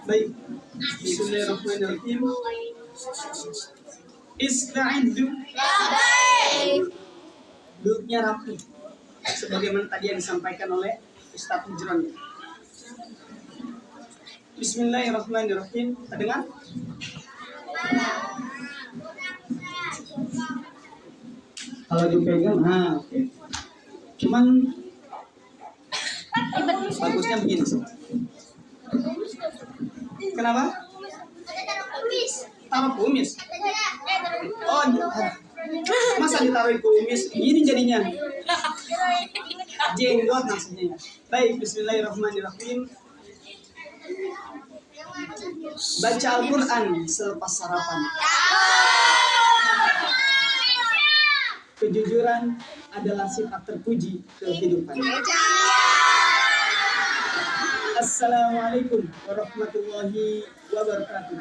Baik. Bismillahirrahmanirrahim. Ista'iddu. Duduknya rapi. Sebagaimana tadi yang disampaikan oleh Ustaz Hujron. Bismillahirrahmanirrahim. Terdengar? Kalau dipegang, oke. Cuman bagusnya begini sih. Kenapa? Taruh kumis. Oh, masa ditaruh kumis? Ini jadinya jenggot maksudnya. Baik, bismillahirrahmanirrahim. Baca Al-Quran selepas sarapan. Kejujuran adalah sifat terpuji kehidupan. Assalamualaikum warahmatullahi wabarakatuh.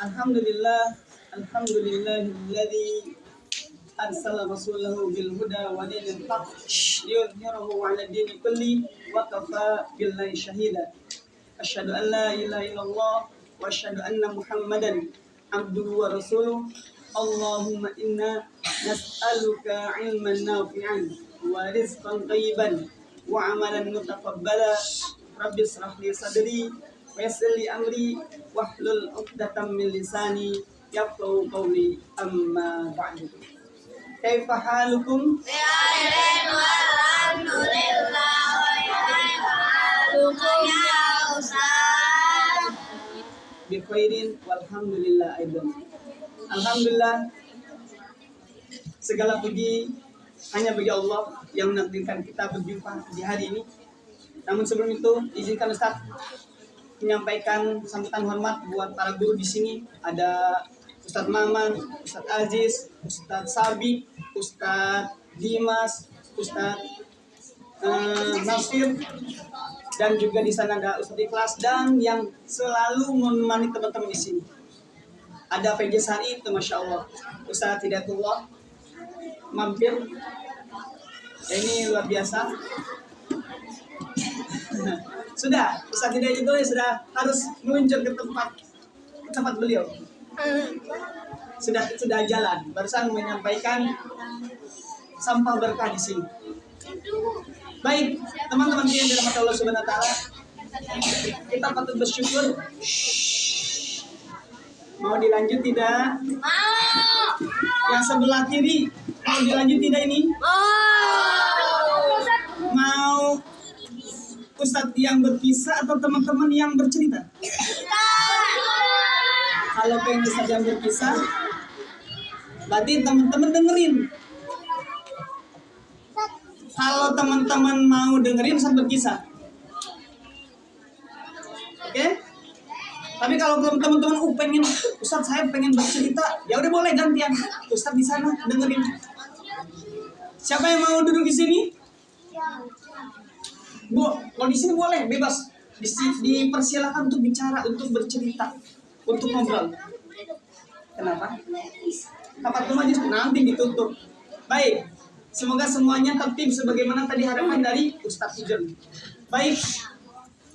Alhamdulillahilladzi arsala rasulahu bil huda wa dinil haqq liyudhhirahu 'ala dini kulli wa kafa billahi shahida. Asyhadu an la ilaha illallah wa asyhadu anna Muhammadan abduhu wa rasuluh. Allahumma inna nas'aluka 'ilman nafi'an wa rizqan thayyiban wa 'amalan mutaqabbala. Rabbi ishrah li sadri wa yassir li amri wahlul 'uqdatam min lisani yafqahu qawli. Amma ba'du. Kaifa halukum? Alhamdulillah Bi khairin walhamdulillah aidan. Alhamdulillah, segala puji hanya bagi Allah yang menakdirkan kita berjumpa di hari ini. Namun sebelum itu, izinkan Ustaz menyampaikan sambutan hormat buat para guru di sini. Ada Ustaz Maman, Ustaz Aziz, Ustaz Sabi, Ustaz Dimas, Ustaz Nasir, dan juga di sana ada Ustaz Ikhlas dan yang selalu menemani teman-teman di sini. Ada PJ Sari itu, Masya Allah. Ustaz Hidayatullah mampir. Ini luar biasa. Sudah, Ustaz Hidayatullah sudah harus meluncur ke tempat beliau. Sudah jalan. Barusan menyampaikan sampah berkah di sini. Baik, teman-teman yang dirahmati Allah Subhanahu wa taala, kita patut bersyukur. Mau dilanjut tidak? Mau. Yang sebelah kiri mau dilanjut tidak ini? Mau Ustadz yang berkisah atau teman-teman yang bercerita? Kalau pengen Ustadz yang berkisah, berarti teman-teman dengerin. Kalau teman-teman mau dengerin Ustadz berkisah, oke? Tapi kalau belum teman-teman pengen Ustadz saya pengen bercerita, ya udah boleh gantian. Ustadz di sana dengerin. Siapa yang mau duduk di sini? Bu, kalau di sini boleh bebas. Dipersilakan untuk bicara, untuk bercerita, untuk ngobrol. Kenapa? Tempat aja nanti ditutup. Baik, semoga semuanya tertib sebagaimana tadi harapan dari Ustadz Hujron. Baik.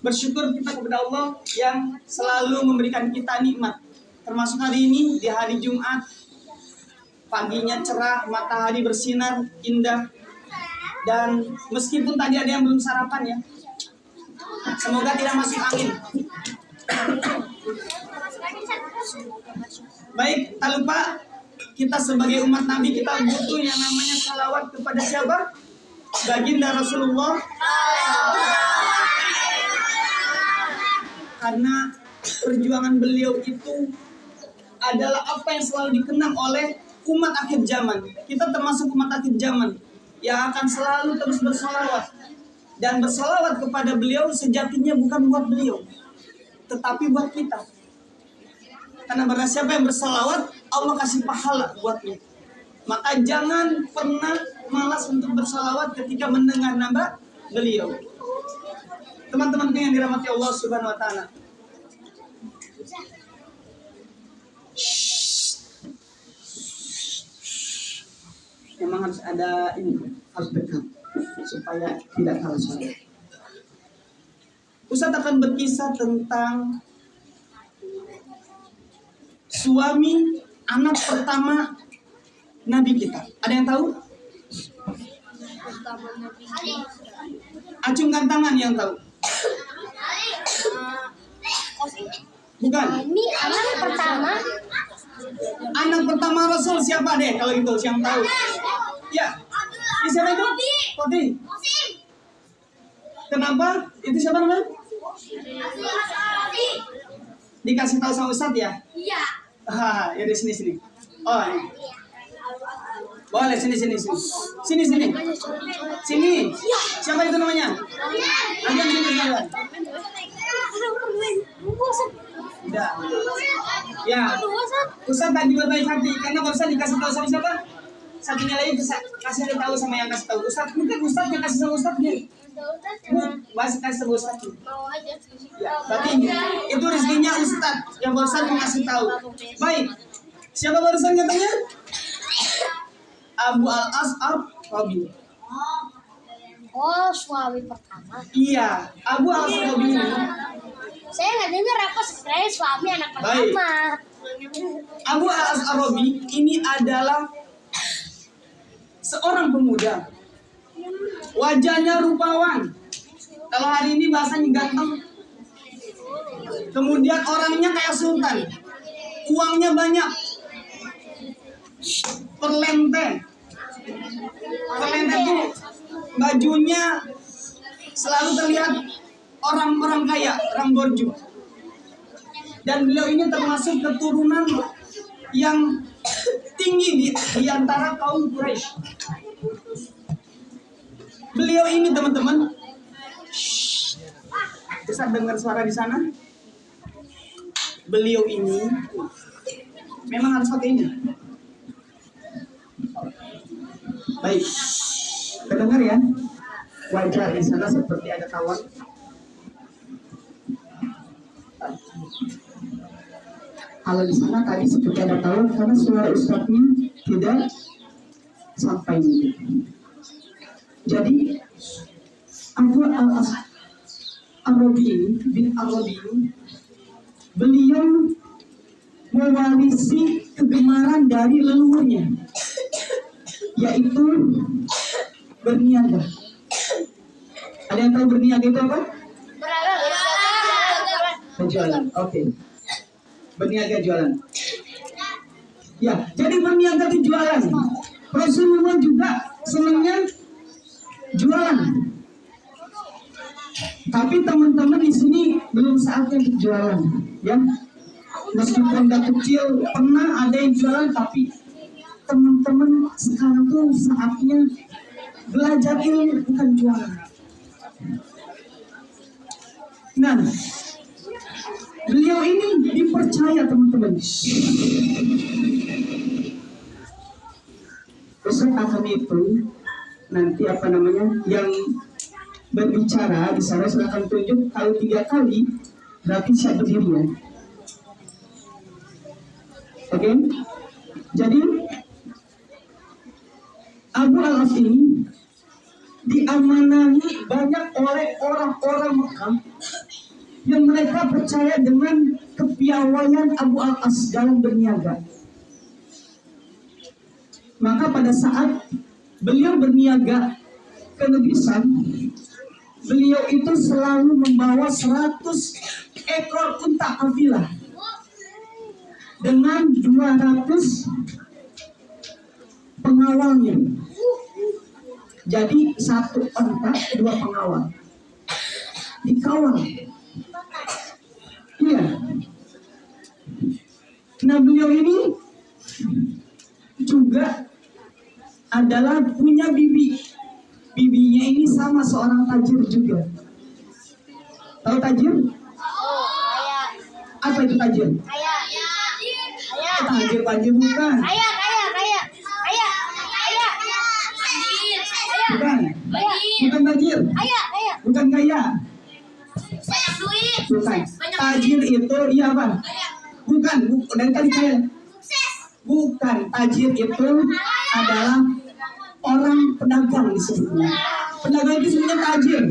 Bersyukur kita kepada Allah yang selalu memberikan kita nikmat. Termasuk hari ini, di hari Jumat. Paginya cerah, matahari bersinar, indah. Dan meskipun tadi ada yang belum sarapan ya, semoga tidak masuk angin. Baik, tak lupa kita sebagai umat Nabi, kita butuh yang namanya salawat kepada siapa? Baginda Rasulullah. Karena perjuangan beliau itu adalah apa yang selalu dikenang oleh umat akhir zaman. Kita termasuk umat akhir zaman yang akan selalu terus bersalawat. Dan bersalawat kepada beliau sejatinya bukan buat beliau, tetapi buat kita. Karena barang siapa yang bersalawat, Allah kasih pahala buatnya. Maka jangan pernah malas untuk bersalawat ketika mendengar nama beliau. Teman-teman yang dirahmati Allah Subhanahu wa taala. memang harus ada ini, harus dekat supaya tidak kalah suara. Ustadz akan berkisah tentang suami anak pertama Nabi kita. Ada yang tahu? Acungkan tangan yang tahu. Bukan. Ini anak pertama. Anak pertama Rasul siapa deh kalau itu yang tahu? Ya. Ini siapa itu? Kodi. Kenapa? Itu siapa namanya? Dikasih tahu sama Ustadz ya? Iya. Ya di sini. Oh, ini. Boleh sini. Sini. Siapa itu namanya? Ajan sini sekalian. Udah. Ya. Ustadz tadi berbaik hati karena barusan dikasih tahu sama siapa? Satunya lagi bisa kasih tahu sama yang kasih tahu Ustadz. Mungkin Ustadz yang kasih sama Ustadz nih. Masih kasih sama Ustadz. Ya, berarti itu rezekinya Ustadz yang barusan ngasih tahu. Baik. Siapa barusan katanya? Abu Al-As Ar-Rabi. Oh, suami pertama. Iya, Abu Al-As Ar-Rabi ini. Saya nggak dengar apa sebenarnya suami anak pertama. Abu Al-As Ar-Rabi ini adalah seorang pemuda. Wajahnya rupawan. Kalau hari ini bahasanya ganteng. Kemudian orangnya kayak sultan. Uangnya banyak. Perlente itu bajunya selalu terlihat orang-orang kaya, orang borju. Dan beliau ini termasuk keturunan yang tinggi di antara kaum Quraisy. Beliau ini teman-teman, bisa dengar suara di sana? Beliau ini memang harus pakai ini. Baik, terdengar ya? Wajah di sana seperti ada kawan. Kalau di sana tadi seperti ada kawan karena suara ustadznya tidak sampai ini. Jadi Abu Al-As Ar-Rabi bin Ar-Rabi beliau mewarisi kegemaran dari leluhurnya, yaitu berniaga. Ada yang tahu berniaga itu apa? Berjualan. Oke. Berniaga jualan. Ya, jadi berniaga itu jualan. Rasulullah juga senangnya jualan. Tapi teman-teman di sini belum saatnya untuk jualan, ya. Meskipun udah kecil pernah ada yang jualan, tapi teman-teman sekarang tuh saatnya belajar ilmu, bukan jualan. Nah, beliau ini dipercaya teman-teman. Peserta kami itu nanti apa namanya yang berbicara di sana silakan tunjuk. Kalau 3 kali berarti siap berdiri ya. Oke, jadi Abu Al-As ini diamanahi banyak oleh orang-orang Mekah yang mereka percaya dengan kepiawaian Abu Al-As dalam berniaga. Maka pada saat beliau berniaga ke negeri Syam, beliau itu selalu membawa 100 ekor unta kafilah dengan 200 pengawalnya. Jadi 1 unta 2 pengawal dikawal. Iya. Nah, beliau ini juga adalah punya bibi. Bibinya ini sama seorang tajir juga. Tahu tajir? Apa itu tajir? Tajir bukan. Bukan tajir. Bukan kaya. Bukan. Tajir itu iya apa? Bukan. Dan tadi kaya. Bukan. Tajir itu adalah orang pedagang disebutnya. Pedagang itu sebenarnya tajir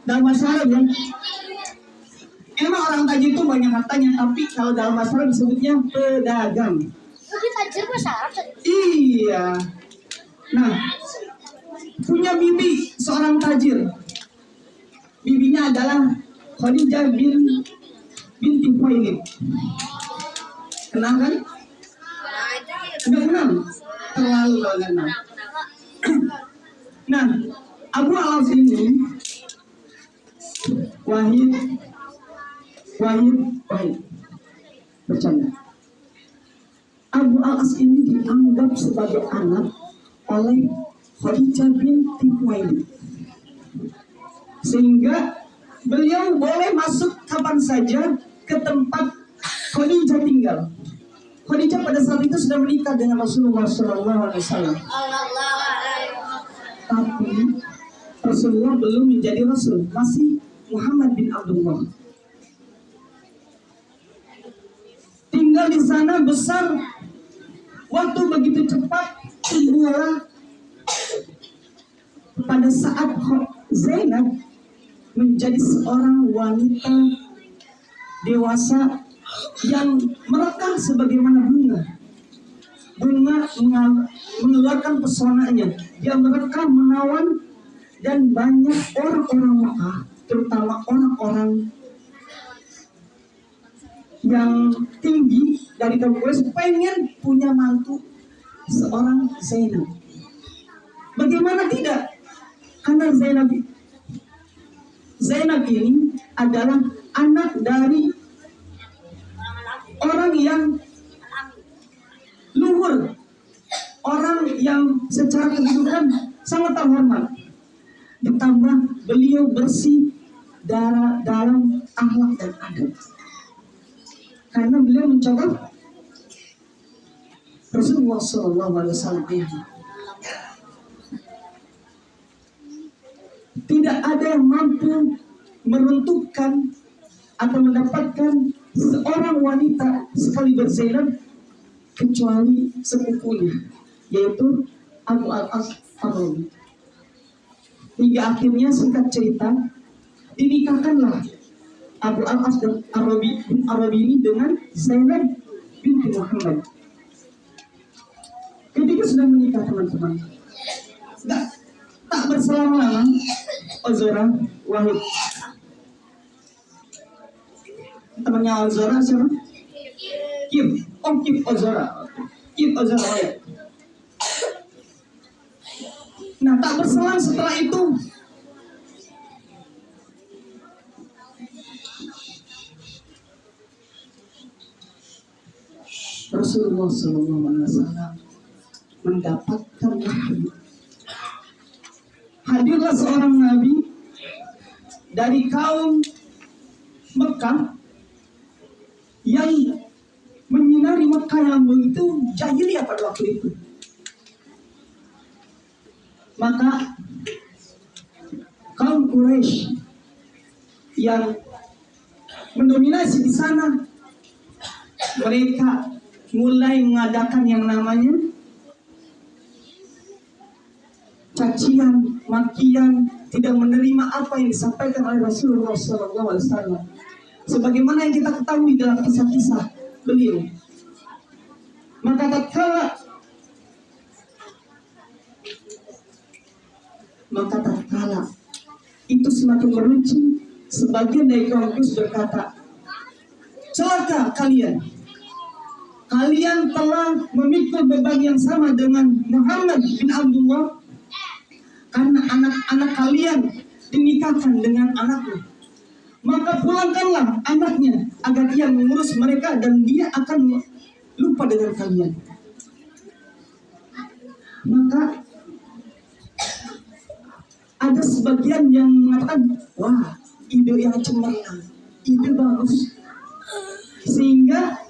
dalam bahasa Arab ya. Emang orang tajir itu banyak hartanya, tapi kalau dalam bahasa Arab disebutnya pedagang. Jadi tajir bahasa Arab tadi. Iya. Nah, punya bibi seorang tajir. Bibinya adalah Khadijah binti Khuwailid. Kenal kan? Enggak kenal? Terlalu gak kenal. Nah, Abu Al-As ini Wahid bercanda. Abu Al-As ini dianggap sebagai anak oleh Khadijah binti Khuwailid, sehingga beliau boleh masuk kapan saja ke tempat Khadijah tinggal. Khadijah pada saat itu sudah menikah dengan Rasulullah SAW. Tapi Rasulullah belum menjadi Rasul, masih Muhammad bin Abdullah. Tinggal di sana besar, waktu begitu cepat tinggallah. Pada saat Zainab menjadi seorang wanita dewasa yang merekah sebagaimana bunga mengeluarkan pesonanya. Dia merekah, menawan, dan banyak orang-orang Mekah, terutama orang-orang yang tinggi dari kaum Quraisy, pengen punya mantu seorang Zainab. Bagaimana tidak? Karena Zainab ini adalah anak dari orang yang luhur, orang yang secara kedudukan sangat terhormat. Ditambah beliau bersih dalam akhlak dan adab, karena beliau mencoba Rasulullah SAW. Tidak ada yang mampu meruntuhkan atau mendapatkan seorang wanita sekaliber Zainab kecuali sepupunya, yaitu Abu Al-As Ar-Rabi. Hingga akhirnya singkat cerita dinikahkanlah Abu Al-As Ar-Rabi ini dengan Zainab binti Muhammad. Ketika sudah menikah, teman-teman, tak berselang lama Ozora Wahid, temannya Ozora siapa? Kip Ozora Wahid. Nah, tak berselang setelah itu Rasulullah SAW mendapatkan wahyu. Hadirlah seorang nabi dari kaum Mekah yang menyinari Mekah yang begitu jahiliyah pada waktu itu. Maka kaum Quraisy yang mendominasi di sana, mereka mulai mengadakan yang namanya cacian, makian, tidak menerima apa yang disampaikan oleh Rasulullah SAW. Sebagaimana yang kita ketahui dalam kisah-kisah beliau. Maka tatkala itu semakin meruncing, sebagian dari kaum Quraisy berkata, celaka kalian telah memikul beban yang sama dengan Muhammad bin Abdullah, karena anak-anak kalian dinikahkan dengan anaknya. Maka pulangkanlah anaknya agar dia mengurus mereka dan dia akan lupa dengan kalian. Maka ada sebagian yang mengatakan, wah, ide yang cemerlang, ide bagus. Sehingga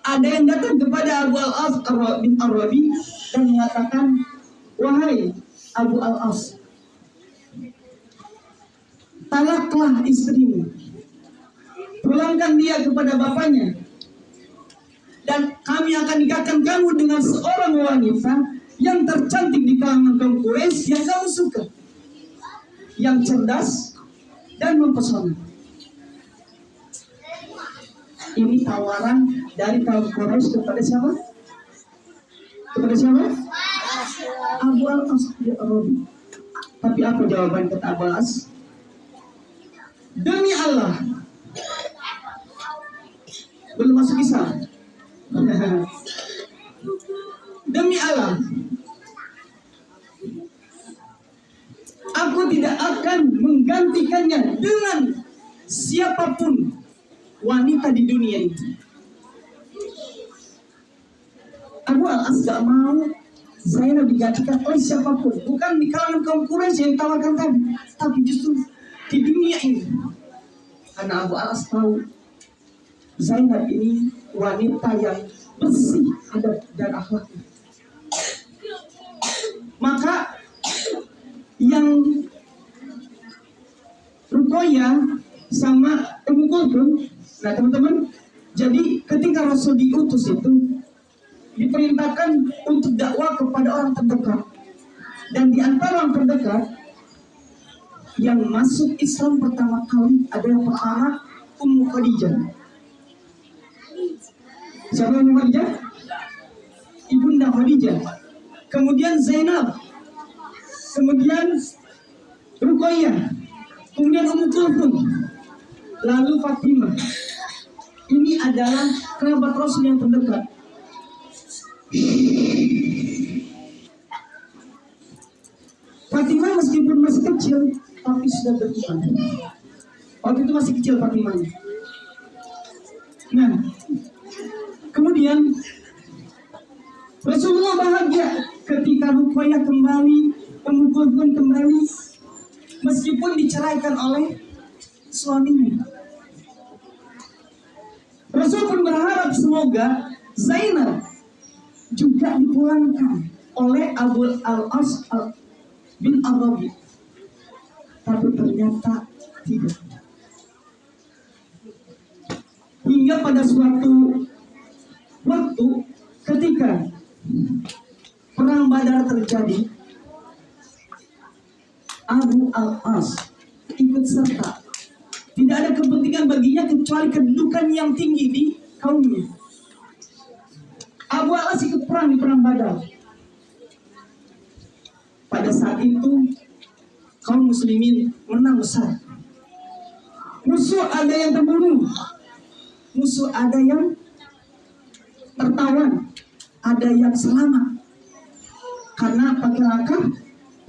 ada yang datang kepada Abu Al-As bin Ar-Rabi dan mengatakan, wahai Abu Al-As, talaklah istrimu, pulangkan dia kepada bapaknya, dan kami akan nikahkan kamu dengan seorang wanita yang tercantik di kalangan kaum Quraisy yang kamu suka, yang cerdas dan mempesona. Ini tawaran dari kaum Quraisy kepada siapa? Kepada siapa? Abu al-As Arabi. Tapi apa jawaban kata Abu al-As? Demi Allah, belum masuk Islam. Demi Allah, aku tidak akan menggantikannya dengan siapapun wanita di dunia ini. Abu al-As gak mau Zainab digantikan oleh siapapun, bukan di kalangan kaum Quraisy yang ditawarkan tadi, tapi justru di dunia ini. Karena Abu al-As tahu Zainab ini wanita yang bersih adab dan akhlaknya. Maka yang Ruqayyah sama Ummu Kulthum, nah teman-teman, jadi ketika Rasul diutus itu diperintahkan untuk dakwah kepada orang terdekat, dan di antara orang terdekat yang masuk Islam pertama kali ada yang pertama Ummu Khadijah. Siapa Ummu Khadijah? Ibunda Khadijah. Kemudian Zainab, kemudian Ruqayyah, kemudian Ummu Kulthum, lalu Fatimah. Ini adalah kerabat Rasul yang terdekat. Fatimah meskipun masih kecil, tapi sudah beriman. Waktu itu masih kecil Fatimahnya. Nah, kemudian Rasulullah bahagia ketika Ruqayyah kembali, Ummu Kulthum kembali, meskipun diceraikan oleh suaminya. Rasul pun berharap semoga Zainab juga dipulangkan oleh Abu al-As bin Arabi, tapi ternyata tidak. Hingga pada suatu waktu ketika perang Badar terjadi, Abu al-As ikut serta. Tidak ada kepentingan baginya kecuali kedudukan yang tinggi di kaumnya. Abu al-As ikut perang di perang Badar. Pada saat itu kaum muslimin menang besar. Musuh ada yang terbunuh, musuh ada yang tertawan, ada yang selamat. Karena pakai langkah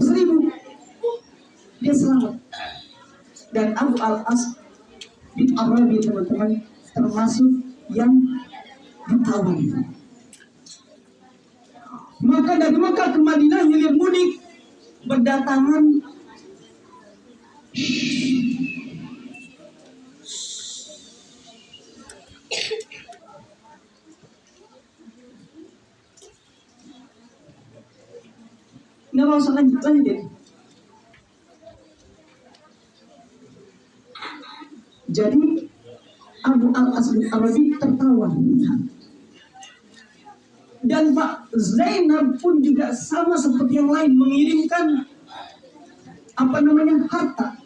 1000 dia selamat. Dan Abu al-As bin Arabi, teman-teman, termasuk yang ditawan. Maka dari Makkah ke Madinah hilir mudik berdatangan nggak mau lanjut deh. Jadi Abu al-As bin Arabi tertawa. Dan Pak Zainab pun juga sama seperti yang lain mengirimkan harta.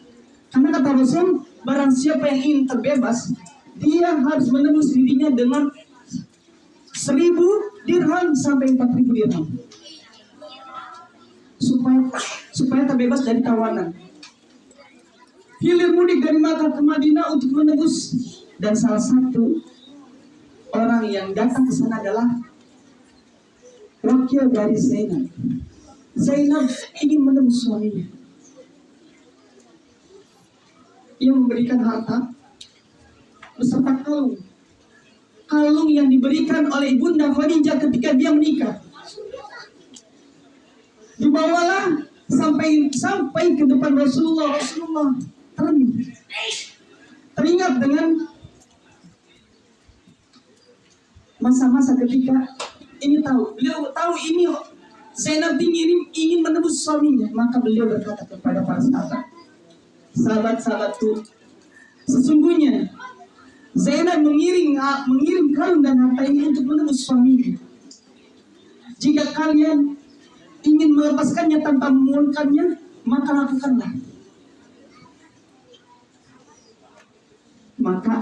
Karena kata Rasul, barang siapa yang ingin terbebas, dia harus menembus dirinya dengan 1000 dirham sampai 4000 dirham. Supaya terbebas dari tawanan. Hilir mudik dari Makkah ke Madinah untuk menebus, dan salah satu orang yang datang ke sana adalah wakil dari Zainab. Zainab ingin menebus suaminya. Ia memberikan harta beserta kalung. Kalung yang diberikan oleh Ibunda Khadijah ketika dia menikah. Dibawalah sampai ke depan Rasulullah. Rasulullah teringat dengan masa-masa ketika beliau tahu ini Zainab ingin menebus suaminya. Maka beliau berkata kepada para sahabatku, sesungguhnya Zainab mengirim kalung dan harta ini untuk menebus suaminya. Jika kalian ingin melepaskannya tanpa memulkannya, maka lakukanlah. Maka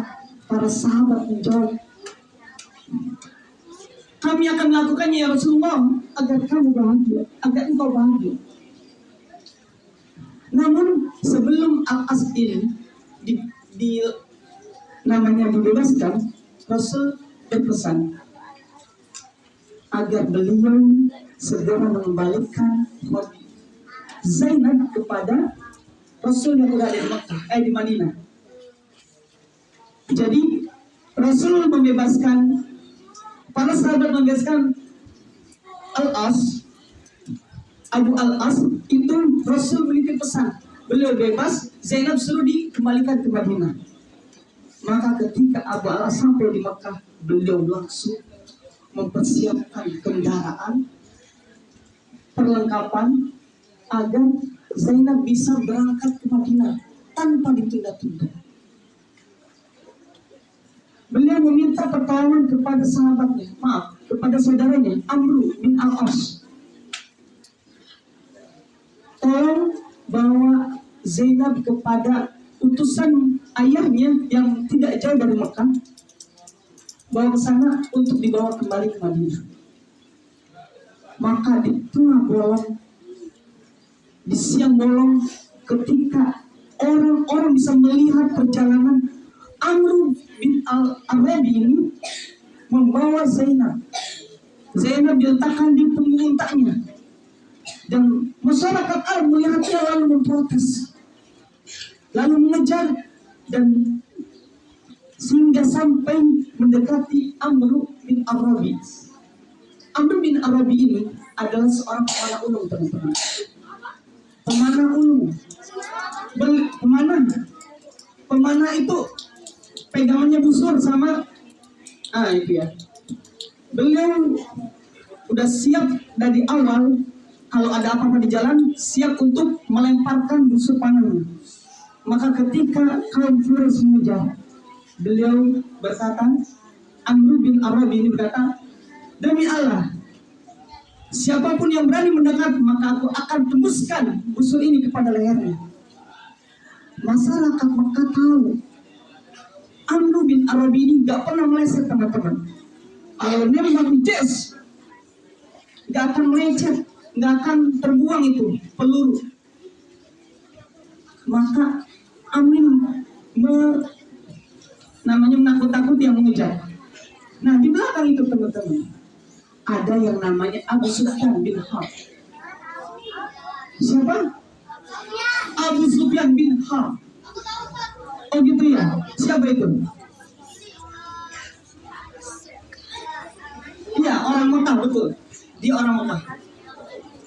para sahabat menjawab, kami akan melakukannya ya Rasulullah, agar kamu bahagia, agar engkau bahagia. Namun sebelum Al-As ini namanya dibebaskan, Rasul berpesan agar beliau segera mengembalikan Zainab kepada Rasul yang berada di Makkah, di Madinah. Jadi Rasul membebaskan, para sahabat membebaskan Al-As, Abu Al-As itu. Rasul memiliki pesan, beliau bebas, Zainab suruh dikembalikan ke Madinah. Maka ketika Abu Al-As sampai di Makkah, beliau langsung mempersiapkan kendaraan, perlengkapan agar Zainab bisa berangkat ke Madinah tanpa ditunda-tunda. Beliau meminta pertolongan kepada sahabatnya, kepada saudaranya Amru bin Al-As. Tolong bawa Zainab kepada utusan ayahnya yang tidak jauh dari Mekah, bawa ke sana untuk dibawa kembali ke Madinah. Maka di tengah bolong, di siang bolong, ketika orang-orang bisa melihat perjalanan Amru bin Al-Arabi ini membawa Zainab. Zainab diletakkan di punggung untaknya, dan masyarakat Arab melihatnya lalu memprotes, lalu mengejar, dan sehingga sampai mendekati Amru bin Arabi. Amru bin Arabi ini adalah seorang pemana ulung, teman-teman. Pemana ulung. Pemana itu pegangannya busur sama itu ya. Beliau udah siap dari awal, kalau ada apa-apa di jalan, siap untuk melemparkan busur panahnya. Maka ketika kaum Quraisy mengejar, beliau berkata, Amru bin Arabi ini berkata, demi Allah, siapapun yang berani mendekat, maka aku akan tembuskan busur ini kepada lehernya. Masyarakat Mekah tahu Amru bin Arabi ini gak pernah meleset, teman-teman. Kalau nembak di jes, gak akan melecet, gak akan terbuang itu peluru. Maka Amin menakut-nakuti yang mengejar. Nah, di belakang itu, teman-teman, ada yang namanya Abu Sufyan bin Harb. Siapa? Abu Sufyan bin Harb. Oh gitu ya, siapa itu? Iya, orang Mekah, betul. Dia orang Mekah.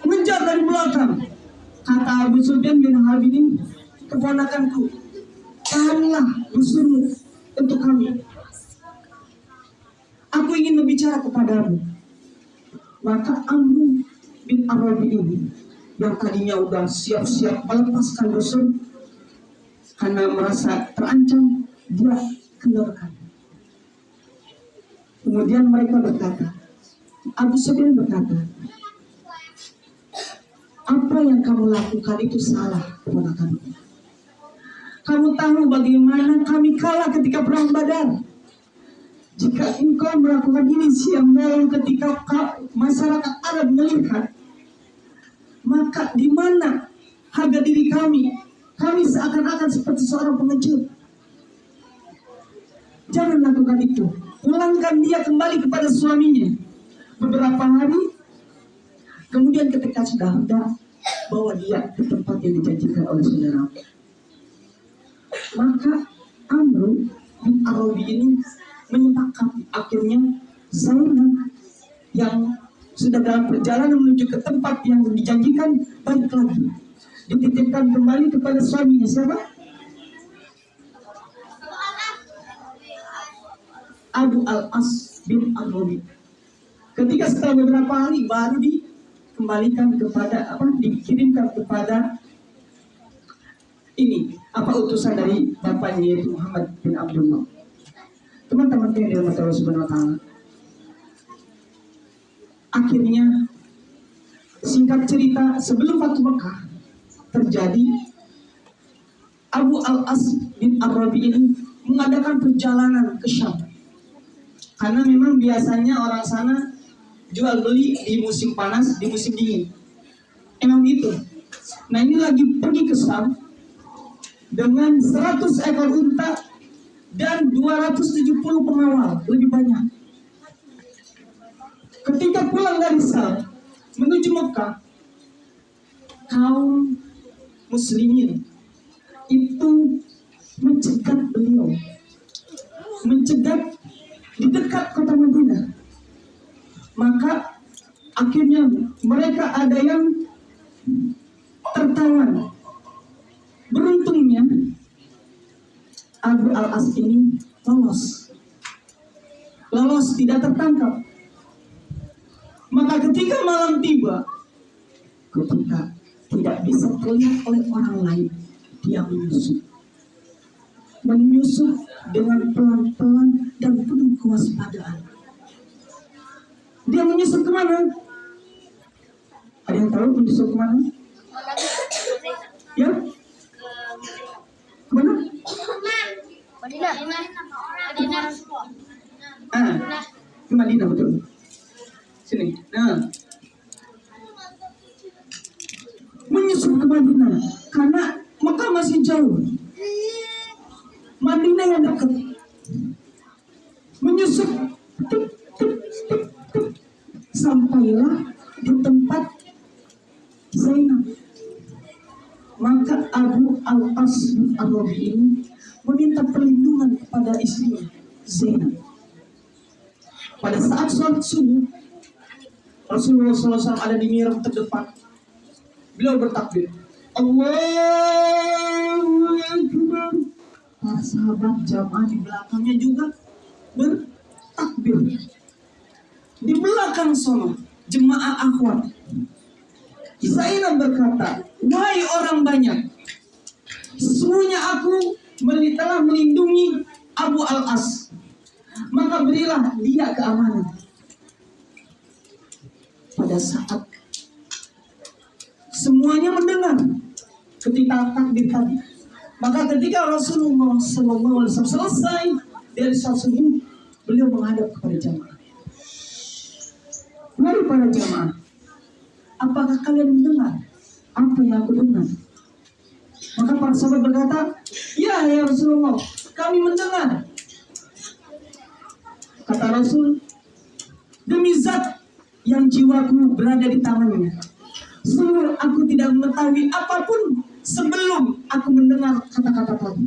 Mengejar dari belakang. Kata Abu Sufyan bin Harb ini, keponakanku, tahanlah busurmu untuk kami. Aku ingin berbicara kepadamu. Maka Amru bin Arabi ini, yang tadinya udah siap-siap melepaskan busur, karena merasa terancam, dia keluarkan. Kemudian mereka berkata, Abu Sufyan berkata, apa yang kamu lakukan itu salah, keponakanku. Kamu tahu bagaimana kami kalah ketika perang Badar. Jika engkau melakukan ini siang malam ketika masyarakat Arab melihat, maka di mana harga diri kami? Kami seakan-akan seperti seorang pengecut. Jangan lakukan itu. Pulangkan dia kembali kepada suaminya. Beberapa hari, kemudian ketika sudah hendak, bawa dia ke tempat yang dijanjikan oleh saudara. Maka Amru bin Arabi ini menyepakati. Akhirnya Zainab yang sudah dalam perjalanan menuju ke tempat yang dijanjikan balik lagi, dititipkan kembali kepada suaminya. Siapa? Abu Al-As bin Arabi. Ketika setelah beberapa hari baru dikembalikan kepada dikirimkan kepada utusan dari bapaknya, yaitu Muhammad bin Abdullah. Teman-teman yang dirahmati Allah Subhanahu wa taala. Akhirnya Singkat cerita, sebelum Fatu Mekah terjadi, Abu Al-As bin Ar-Rabi ini mengadakan perjalanan ke Syam. Karena memang biasanya orang sana jual beli di musim panas, di musim dingin. Emang gitu. Nah, ini lagi pergi ke Syam dengan 100 ekor unta dan 270 pengawal, lebih banyak. Ketika pulang dari Syam menuju Mekah, kaum muslimin itu mencegat beliau, mencegat di dekat kota Madinah. Maka akhirnya mereka ada yang tertawan. Beruntungnya Abu Al-As ini lolos tidak tertangkap. Maka ketika malam tiba, ketika tidak bisa terlihat oleh orang lain, dia menyusup dengan pelan-pelan dan penuh kewaspadaan. Dia menyusup kemana? Ada yang tahu menyusup kemana? Ya? Kemana? Madinah. Ke Madinah, betul. Sini. Nah, menyusup ke Madinah karena Mekah masih jauh, Madinah yang dekat. Menyusup, sampailah di tempat Zainab. Maka Abu Al-As bin Ar-Rabi ini meminta perlindungan kepada istrinya Zainab. Pada saat sholat subuh, Rasulullah SAW ada di mihrab terdepan. Beliau bertakbir, Allahu Akbar. Para sahabat jamaah di belakangnya juga bertakbir. Di belakang sana jemaah akhwat, Zainab berkata, wahai orang banyak, sesungguhnya aku telah melindungi Abu Al-As, maka berilah dia keamanan. Pada saat semuanya mendengar ketika takbir tadi, maka ketika Rasulullah SAW selesai dari sholat subuh, beliau menghadap kepada jamaah. Mari para jamaah, apakah kalian mendengar apa yang aku dengar? Maka para sahabat berkata, ya Rasulullah, kami mendengar. Kata Rasul, demi zat yang jiwaku berada di tangannya, sungguh aku tidak mengetahui apapun sebelum aku mendengar kata-kata tadi.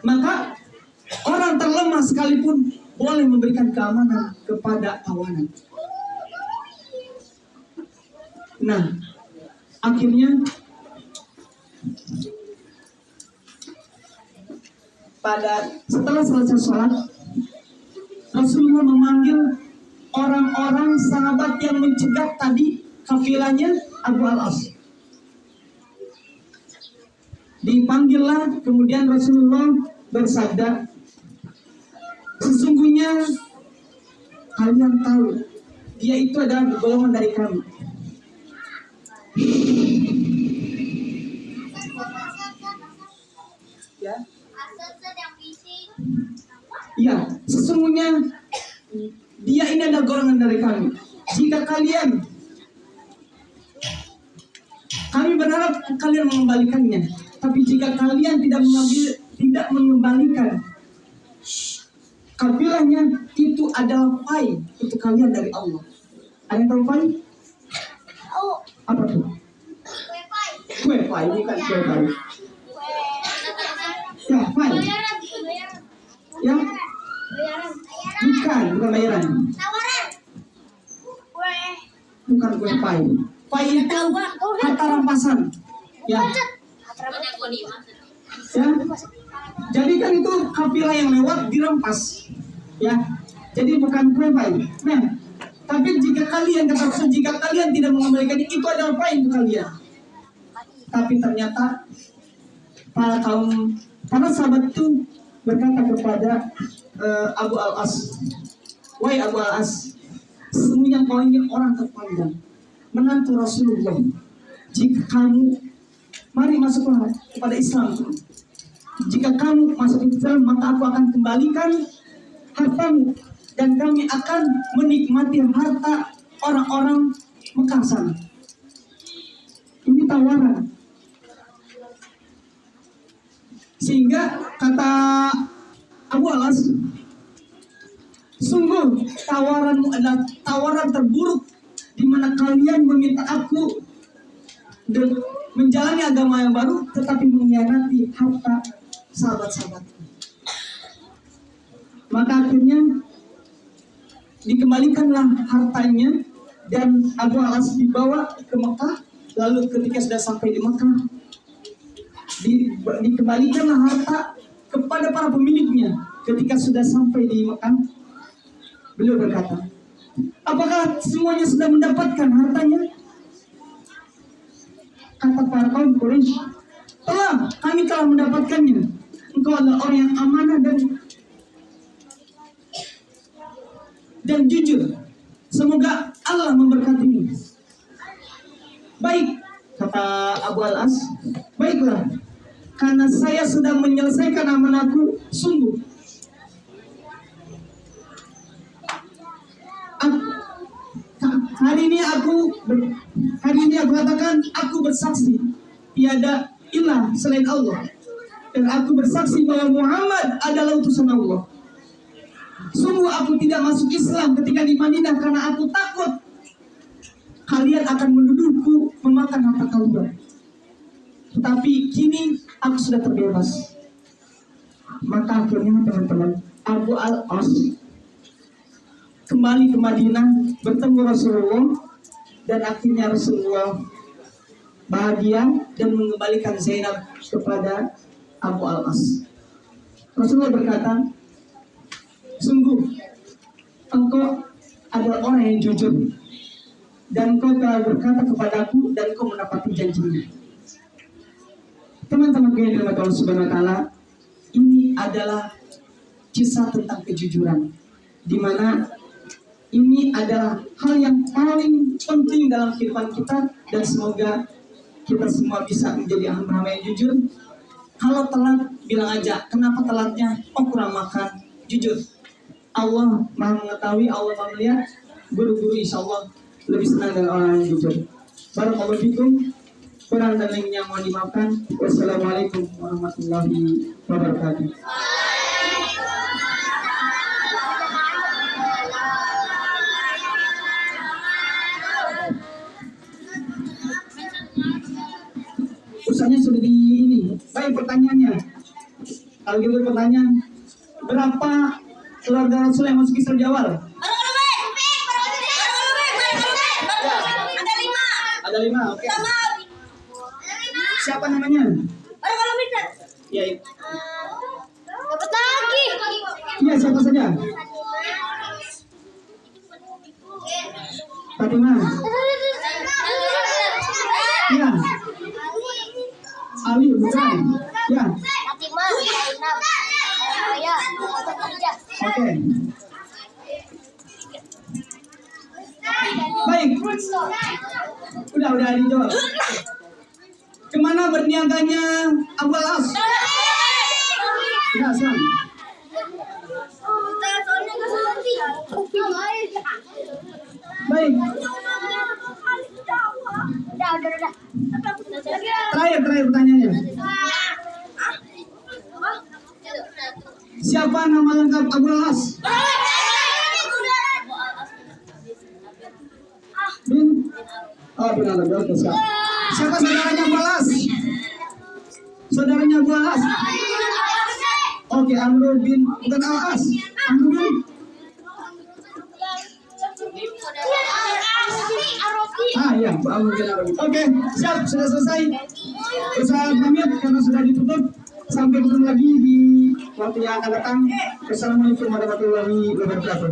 Maka orang terlemah sekalipun boleh memberikan keamanan kepada tawanan. Nah, akhirnya setelah selesai sholat, Rasulullah memanggil orang-orang sahabat yang mencegat tadi kafilahnya Abu Al-As. Dipanggillah, kemudian Rasulullah bersabda, sesungguhnya kalian tahu dia itu adalah golongan dari kami. Ya, sesungguhnya dia ini adalah golongan dari kami. Jika kami berharap kalian mengembalikannya. Tapi jika kalian tidak mengembalikan kafilahnya, itu adalah fai untuk kalian dari Allah. Ada yang tahu fai? Apa tuh? Kue fai, bukan kue fai. Ya, fai. Ya, bukan bayaran. Bukan kue fai. Fai itu harta rampasan. Ya. Ya. Jadi kan itu kafilah yang lewat dirampas. Ya. Jadi bukan kue fai. Nah, tapi jika kalian tidak mengembalikan itu adalah fai untuk kalian. Tapi ternyata para sahabat itu berkata kepada Abu Al-As, Wahai Abu Al-As, sesungguhnya kau ini orang terpandang, menantu Rasulullah. Jika kamu, mari masuklah kepada Islam. Jika kamu masuk Islam, maka aku akan kembalikan hartamu dan kami akan menikmati harta orang-orang Mekah sana. Ini tawaran. Sehingga kata Abu Al-As, sungguh tawaranmu adalah tawaran terburuk, di mana kalian meminta aku dan menjalani agama yang baru, tetapi mengkhianati harta sahabat-sahabat. Maka akhirnya dikembalikanlah hartanya dan Abu Al-As dibawa ke Mekah. Lalu ketika sudah sampai di Mekah, dikembalikanlah harta kepada para pemiliknya. Ketika sudah sampai di Mekah, beliau berkata, apakah semuanya sudah mendapatkan hartanya? Kata para kaum Quraisy, kami telah mendapatkannya. Engkau adalah orang yang amanah dan jujur. Semoga Allah memberkatimu. Baik, kata Abu Al-As, baiklah, karena saya sudah menyelesaikan amanahku, sungguh hari ini aku katakan, aku bersaksi tiada ilah selain Allah, dan aku bersaksi bahwa Muhammad adalah utusan Allah. Sungguh aku tidak masuk Islam ketika di Madinah karena aku takut kalian akan menuduhku memakan harta kalian. Tetapi kini aku sudah terbebas. Maka akhirnya teman-teman, Abu Al-As kembali ke Madinah, bertemu Rasulullah, dan akhirnya Rasulullah bahagia dan mengembalikan Zainab kepada Abu Al-As. Rasulullah berkata, sungguh engkau adalah orang yang jujur, dan engkau telah berkata kepadaku dan engkau menepati janjinya. Teman-teman yang dirahmati Allah Subhanahu wa Ta'ala, ini adalah kisah tentang kejujuran, di mana ini adalah hal yang paling penting dalam kehidupan kita, dan semoga kita semua bisa menjadi hamba-hamba yang jujur. Kalau telat, bilang aja, kenapa telatnya? Oh, kurang makan. Jujur. Allah Maha mengetahui, Allah Maha melihat. Guru-guru insya Allah lebih senang dengan orang yang jujur. Barakallahu fikum. Kurang dan lebihnya mohon dimaafkan. Wassalamualaikum warahmatullahi wabarakatuh. Usahanya sudah di ini. Baik, pertanyaannya. Kalau gitu pertanyaan, berapa keluarga Rasul yang masuk Islam di awal? Ada 5, oke. Siapa namanya? Ya, Dapat lagi. iya, siapa saja? Fatimah. Ya. Ali, bukan? Ya. Fatimah, Zainab, Raya, Khadijah. Oke. Baik. Udah dijawab. Kemana berniaganya Abu Al-As? Ya, Sam. Baik. Udah. Terakhir pertanyaannya. Siapa nama lengkap Abu Al-As? Bin Oke, siap. Siapa saudaranya Abu Al-As? Saudaranya Abu Al-As? Oke, Amr bin bukan Al-As. Amr bin iya, Amr bin Arabi. Oke, siap, sudah selesai. Saya pamit karena sudah ditutup. Sampai ketemu lagi di waktu yang akan datang. Wassalamualaikum warahmatullahi wabarakatuh.